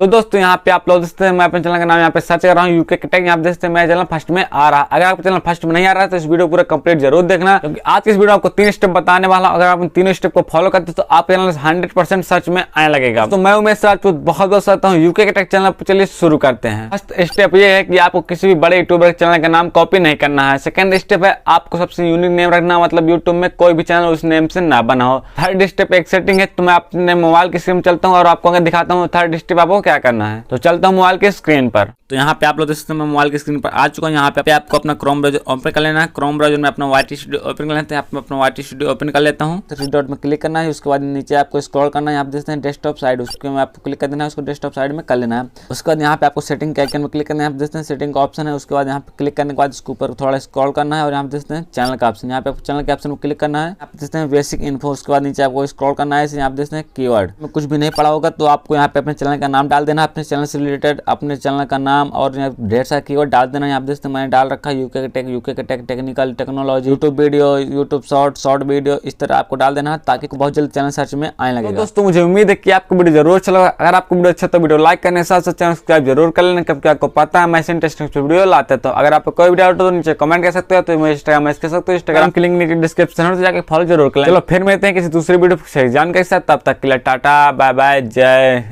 तो दोस्तों यहाँ पे आप लोग देखते हैं मैं अपने चैनल का नाम यहाँ पे सर्च कर रहा हूँ यूके के टैग। यहाँ पे देखते हैं मेरा चैनल फर्स्ट में आ रहा है। अगर आपका चैनल फर्स्ट में नहीं आ रहा है तो इस वीडियो पूरा कंप्लीट जरूर देखना, क्योंकि आज की इस वीडियो आपको 3 स्टेप बताने वाला हूँ। अगर आप इन तीनों स्टेप को फॉलो करते तो आप चैनल 100% सर्च में आने लगेगा। तो मैं उमेश सर बहुत बहुत चाहता हूँ यूके के टैग चैनल पर। चलिए शुरू करते हैं। फर्स्ट स्टेप ये है कि आपको किसी भी बड़े यूट्यूबर के चैनल का नाम कॉपी नहीं करना है। सेकंड स्टेप है आपको सबसे यूनिक नेम रखना, मतलब यूट्यूब में कोई भी चैनल उस नेम से ना बना हो। थर्ड स्टेप एक सेटिंग है, तो मैं अपने मोबाइल की स्क्रीन चलता हूँ और आपको अगर दिखाता हूँ थर्ड स्टेप आपको क्या करना है। तो चलता हूँ मोबाइल के स्क्रीन पर। तो यहाँ पे आप लोग देख सकते हैं मैं मोबाइल की स्क्रीन पर आ चुका हूँ। यहाँ पे आपको अपना क्रोम ब्राउजर ओपन कर लेना है। क्रोम ब्राउजर में अपना वाईटी स्टूडियो ओपन कर लेते हैं। आप अपना वाईटी स्टूडियो ओपन कर लेता हूँ। थ्री डॉट में क्लिक करना है, उसके बाद नीचे आपको स्क्रॉल करना है। आप देखते हैं डेस्कटॉप साइड, उसके में आपको क्लिक कर देना है, उसको डेस्कटॉप साइड में कर लेना है। उसके बाद यहाँ पे आपको सेटिंग के आइकन में क्लिक करना है। आप देखते हैं सेटिंग का ऑप्शन है, उसके बाद यहाँ पे क्लिक करने के बाद इसके ऊपर थोड़ा स्क्रॉल करना है और यहाँ पे देखते हैं चैनल का ऑप्शन। यहाँ पे चैनल के ऑप्शन को क्लिक करना है। आप देखते हैं बेसिक इन्फो, उसके बाद नीचे आपको स्क्रॉल करना है। यहाँ पे देखते हैं कीवर्ड में कुछ भी नहीं पड़ा होगा तो आपको यहाँ पे अपने चैनल का नाम डाल देना, अपने चैनल से रिलेटेड अपने चैनल का नाम और ढेर सारा कीवर्ड डाल देना। यहाँ पे देखते हैं मैंने डाल रखा है यूके के tag, technical, technology, YouTube video, YouTube short video, इस तरह आपको डाल देना ताकि बहुत जल्द चैनल सर्च में आने लगेगा। तो दोस्तों मुझे उम्मीद है कि आपको वीडियो जरूर अच्छा लगा। अगर आपको वीडियो अच्छा तो वीडियो लाइक करने के साथ साथ चैनल सब्सक्राइब जरूर कर लेना, क्योंकि आपको पता है मैं ऐसे इंटरेस्टिंग वीडियो लाता तो। अगर आपको कोई वीडियो तो नीचे कमेंट कर सकते हो, तो मुझे इंस्टाग्राम कह सकते हो, इंस्टाग्राम की लिंक नीचे डिस्क्रिप्शन में जाकर फॉलो जरूर कर लें। चलो फिर मिलते हैं किसी दूसरी वीडियो से जानकारी के साथ, तब तक के लिए टाटा बाय बाय, जय।